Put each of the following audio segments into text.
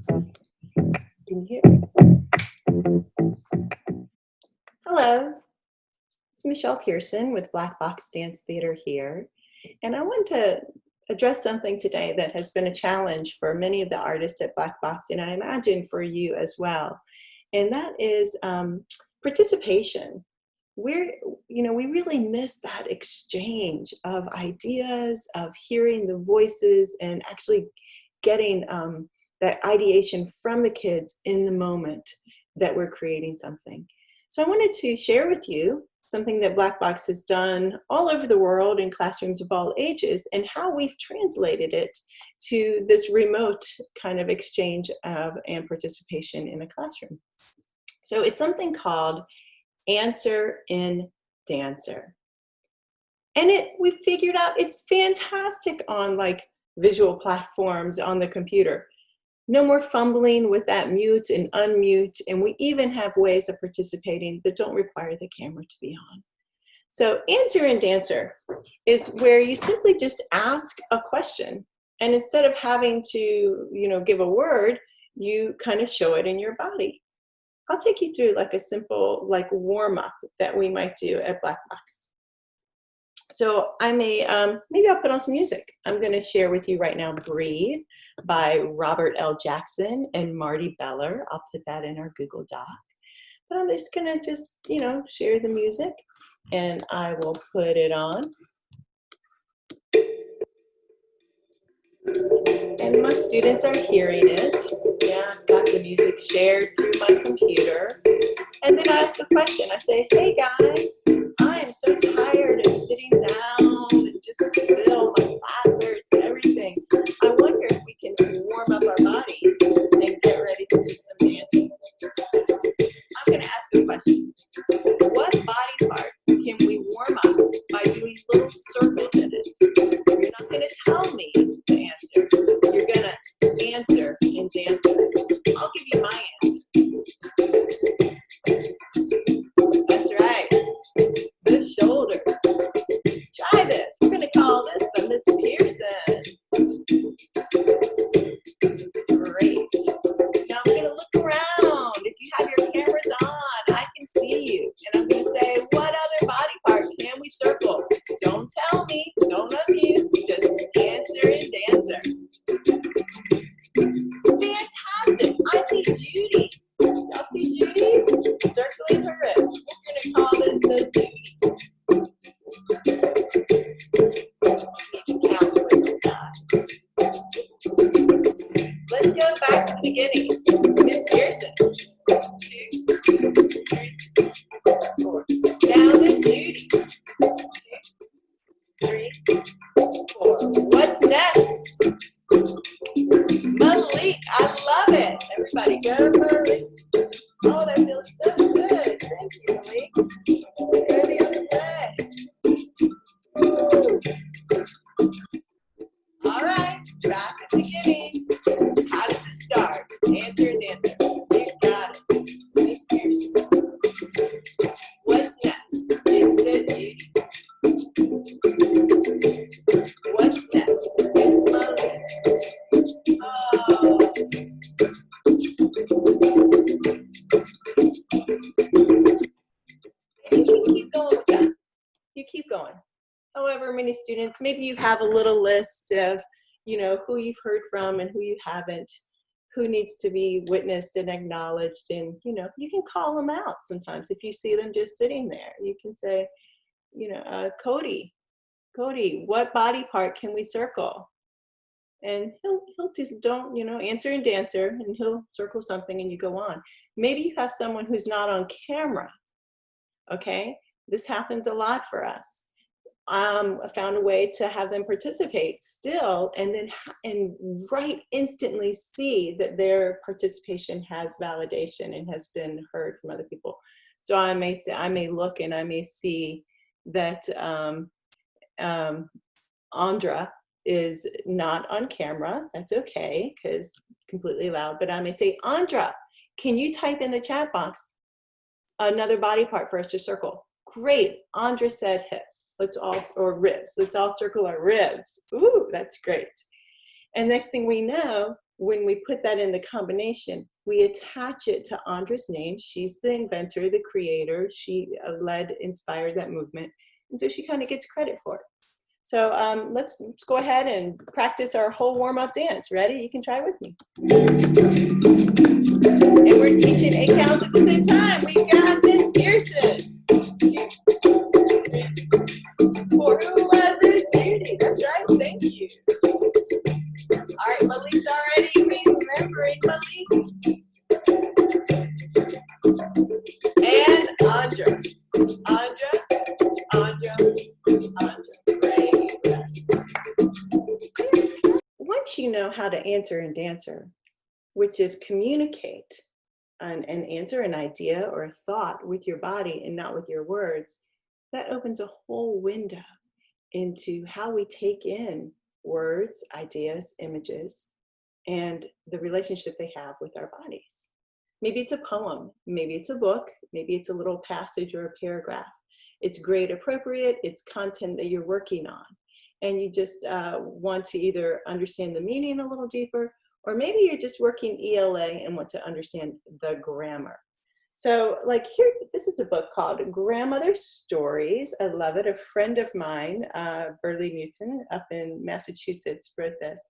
Can you hear me? Hello, it's Michelle Pearson with Black Box Dance Theater here. And I want to address something today that has been a challenge for many of the artists at Black Box, and I imagine for you as well. And that is participation. We really miss that exchange of ideas, of hearing the voices, and actually getting that ideation from the kids in the moment that we're creating something. So I wanted to share with you something that Black Box has done all over the world in classrooms of all ages, and how we've translated it to this remote kind of exchange of and participation in a classroom. So it's something called Answer in Dancer. And we figured out it's fantastic on like visual platforms on the computer. No more fumbling with that mute and unmute, and we even have ways of participating that don't require the camera to be on. So Answer in Dancer is where you simply just ask a question, and instead of having to, give a word, you kind of show it in your body. I'll take you through like a simple warm-up that we might do at Black Box. So I may, maybe I'll put on some music. I'm going to share with you right now Breathe by Robert L. Jackson and Marty Beller. I'll put that in our Google Doc. But I'm just going to share the music, and I will put it on. And my students are hearing it. Yeah, I've got the music shared through my computer. And then I ask a question. I say, hey guys, I am so tired of sitting down and just still, my backwards and everything. I wonder if we can warm up our bodies and get ready to do some dancing. I'm going to ask a question. What body part can we warm up by doing little circles in it? You're not going to tell me the answer. You're going to answer in Dancer. I'll give you my answer. That's right. The shoulders. Try this. We're going to call this the Miss Pearson. Great. Now I'm going to look around. If you have your cameras on, I can see you. And I'm going to say, what other body part can we circle? Don't tell me. Don't unmute. Just answer in Dancer. Fantastic. I see Judy. Y'all see Judy? Circling her wrist. We're going to call this the Judy. You can count with that. Let's go back to the beginning. Miss Pearson. 2, 3, 4. Now the Judy. 2, 3, 4. What's next? Malik. I love it. Everybody go, Malik. Oh, that feels so good. Thank you, Malik. Go the other way. All right, back at the beginning. How does it start? Answer and Dancer. You got it. Miss Pearson. What's next? It's the Judy. What's next? It's Malik. Oh. And you can keep going with that. You keep going. However many students, maybe you have a little list of, who you've heard from and who you haven't, who needs to be witnessed and acknowledged. And, you can call them out sometimes. If you see them just sitting there, you can say, Cody, what body part can we circle? And he'll just answer and Dancer, and he'll circle something and you go on. Maybe you have someone who's not on camera. Okay, this happens a lot for us. I found a way to have them participate still, and then right instantly see that their participation has validation and has been heard from other people. So I may look and I may see that Andra is not on camera. That's okay, because completely loud. But I may say, Andra, can you type in the chat box another body part for us to circle? Great. Andra said hips. Or ribs. Let's all circle our ribs. Ooh, that's great. And next thing we know, when we put that in the combination, we attach it to Andra's name. She's the inventor, the creator. She inspired that movement. And so she kind of gets credit for it. So let's go ahead and practice our whole warm-up dance. Ready? You can try with me. And we're teaching 8 counts at the same time. We got Miss Pearson. 2, 3, 4. Who was it? Judy. That's right. Thank you. All right, Malik's already remembering Malik. And Andra. Andra. Great. Once you know how to answer in Dancer, which is communicate and answer an idea or a thought with your body and not with your words, that opens a whole window into how we take in words, ideas, images, and the relationship they have with our bodies. Maybe it's a poem, maybe it's a book, maybe it's a little passage or a paragraph. It's grade appropriate, it's content that you're working on. And you just want to either understand the meaning a little deeper, or maybe you're just working ELA and want to understand the grammar. So like here, this is a book called Grandmother Stories. I love it. A friend of mine, Burley Newton up in Massachusetts, wrote this.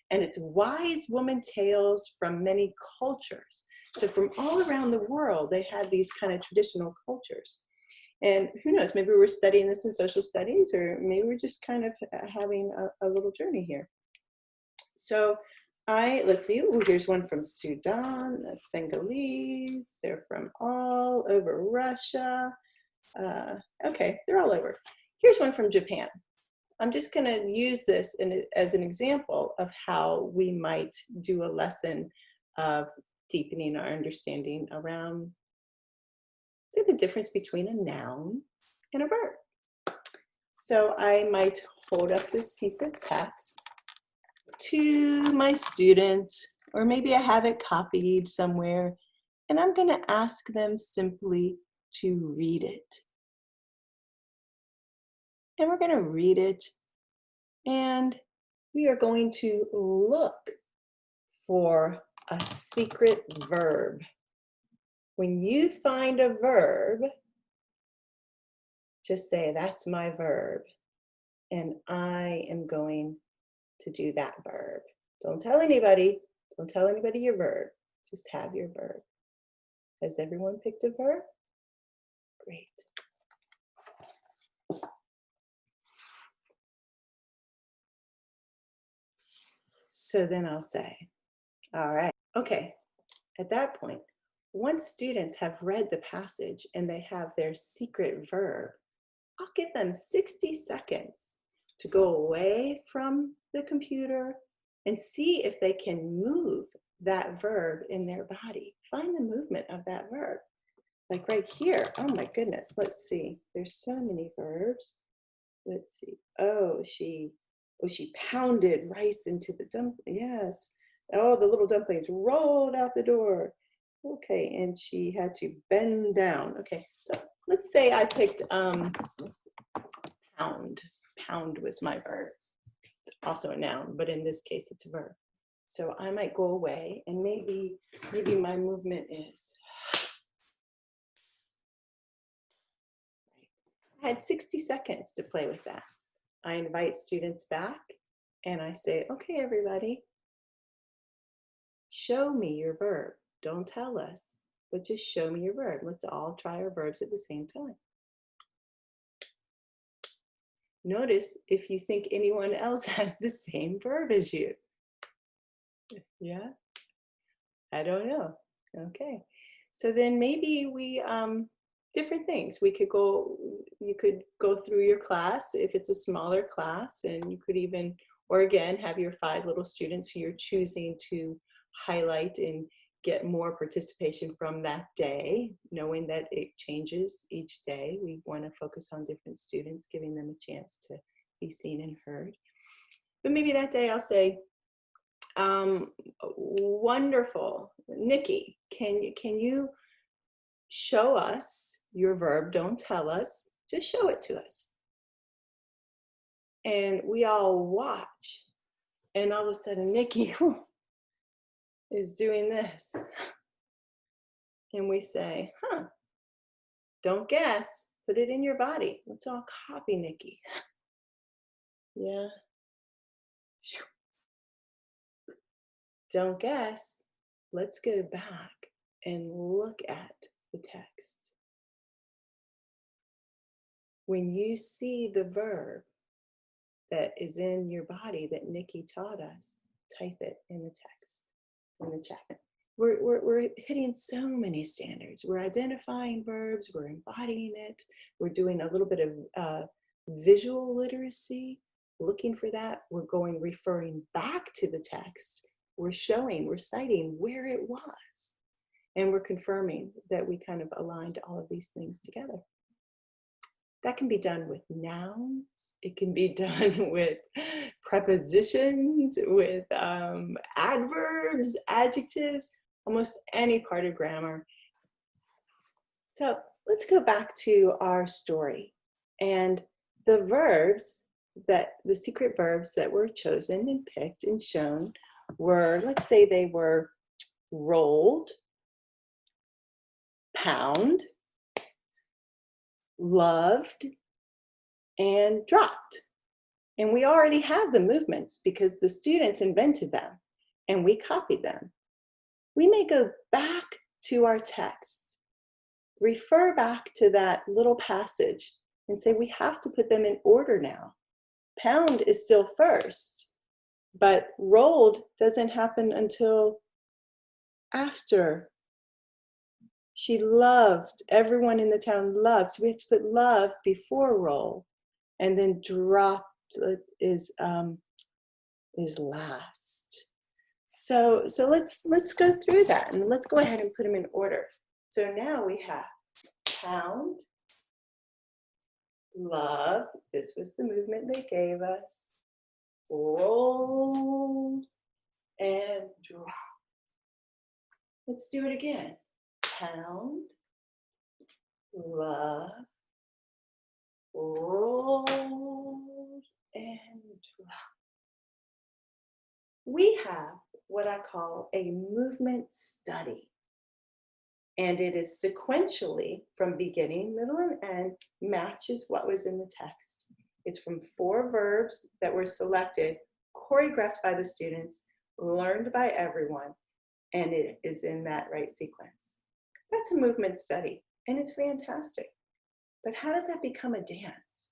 And it's wise woman tales from many cultures. So from all around the world, they had these kind of traditional cultures. And who knows, maybe we're studying this in social studies, or maybe we're just kind of having a little journey here. So let's see, ooh, here's one from Sudan, Senegalese, they're from all over Russia. Okay, they're all over. Here's one from Japan. I'm just gonna use this as an example of how we might do a lesson of deepening our understanding around, say, the difference between a noun and a verb. So I might hold up this piece of text to my students, or maybe I have it copied somewhere, and I'm going to ask them simply to read it. And we're going to read it, and we are going to look for a secret verb. When you find a verb, just say, that's my verb, and I am going to do that verb. Don't tell anybody. Don't tell anybody your verb. Just have your verb. Has everyone picked a verb? Great. So then I'll say, all right, okay. At that point, once students have read the passage and they have their secret verb, I'll give them 60 seconds to go away from the computer and see if they can move that verb in their body. Find the movement of that verb. Like right here, oh my goodness, let's see. There's so many verbs. Let's see. Oh, she pounded rice into the dumpling. Yes. Oh, the little dumplings rolled out the door. Okay, and she had to bend down. Okay, so let's say I picked pound. Pound was my verb. It's also a noun, but in this case, it's a verb. So I might go away, and maybe my movement is. I had 60 seconds to play with that. I invite students back, and I say, okay, everybody, show me your verb. Don't tell us, but just show me your verb. Let's all try our verbs at the same time. Notice if you think anyone else has the same verb as you. Yeah? I don't know. Okay. So then maybe we, different things. You could go through your class if it's a smaller class, and you could even, or again, have your 5 little students who you're choosing to highlight and get more participation from that day, knowing that it changes each day. We want to focus on different students, giving them a chance to be seen and heard. But maybe that day I'll say, wonderful, Nikki, can you show us your verb? Don't tell us, just show it to us. And we all watch, and all of a sudden, Nikki, is doing this. And we say, huh, don't guess, put it in your body. Let's all copy Nikki. Yeah. Don't guess. Let's go back and look at the text. When you see the verb that is in your body that Nikki taught us, type it in the text, in the chat. We're hitting so many standards. We're identifying verbs, we're embodying it, we're doing a little bit of visual literacy, looking for that. We're referring back to the text. We're citing where it was. And we're confirming that we kind of aligned all of these things together. That can be done with nouns. It can be done with prepositions, with adverbs, adjectives, almost any part of grammar. So let's go back to our story. And the verbs the secret verbs that were chosen and picked and shown were, let's say they were rolled, pound, loved, and dropped. And we already have the movements because the students invented them and we copied them. We may go back to our text, refer back to that little passage and say we have to put them in order now. Pound is still first, but rolled doesn't happen until after. She loved, everyone in the town loved, so we have to put love before roll, and then dropped is last. So let's go through that, and let's go ahead and put them in order. So now we have pound, love, this was the movement they gave us, roll, and drop. Let's do it again. Pound, love, roll, and drop. We have what I call a movement study. And it is sequentially from beginning, middle, and end, matches what was in the text. It's from 4 verbs that were selected, choreographed by the students, learned by everyone, and it is in that right sequence. That's a movement study, and it's fantastic. But how does that become a dance?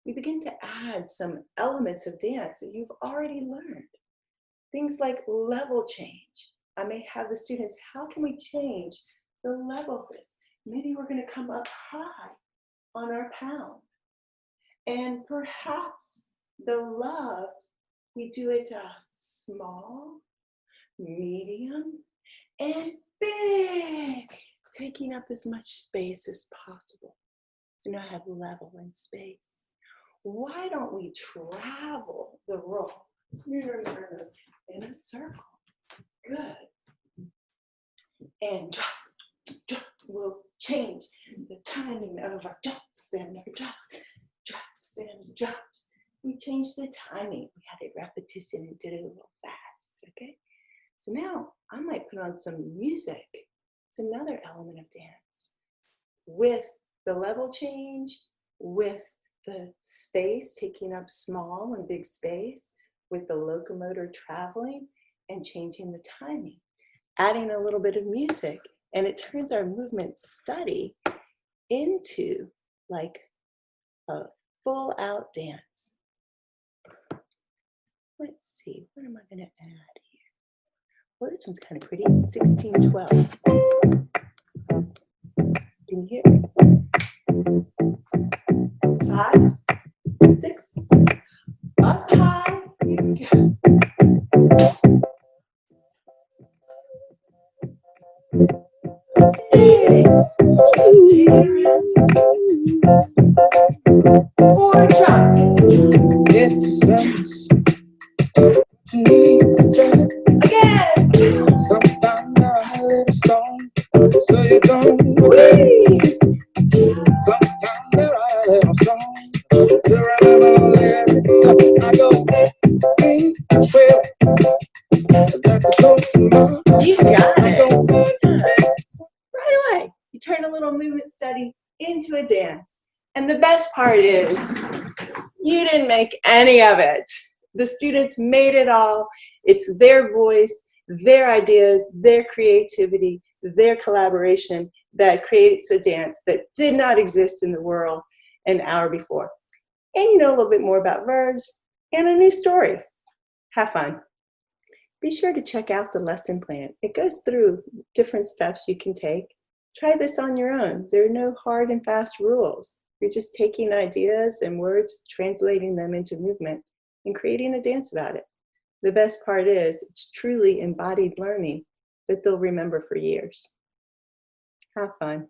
You begin to add some elements of dance that you've already learned. Things like level change. I may have the students, how can we change the level of this? Maybe we're going to come up high on our pound. And perhaps the loved, we do it small, medium, and big, taking up as much space as possible. So now I have level and space. Why don't we travel the roll in a circle? Good. And drop, we'll change the timing of our drops and our drops and drops. We changed the timing. We had a repetition and did it a little fast, okay? So now I might put on some music. It's another element of dance. With the level change, with the space, taking up small and big space, with the locomotor traveling and changing the timing, adding a little bit of music, and it turns our movement study into like a full out dance. Let's see, what am I going to add here? Well, this one's kind of pretty, 1612. Can you hear it? 5, 6, up high, here we go. Hey, take it around. 4 drops. It's a sense need to take. Again. Sometimes I write a little song so you don't Whee! Sometimes I write a little song to remember the lyrics. So I go, hey, well, that's close to my And the best part is, you didn't make any of it. The students made it all. It's their voice, their ideas, their creativity, their collaboration that creates a dance that did not exist in the world an hour before. And you know a little bit more about verbs and a new story. Have fun. Be sure to check out the lesson plan. It goes through different steps you can take. Try this on your own. There are no hard and fast rules. You're just taking ideas and words, translating them into movement, and creating a dance about it. The best part is it's truly embodied learning that they'll remember for years. Have fun.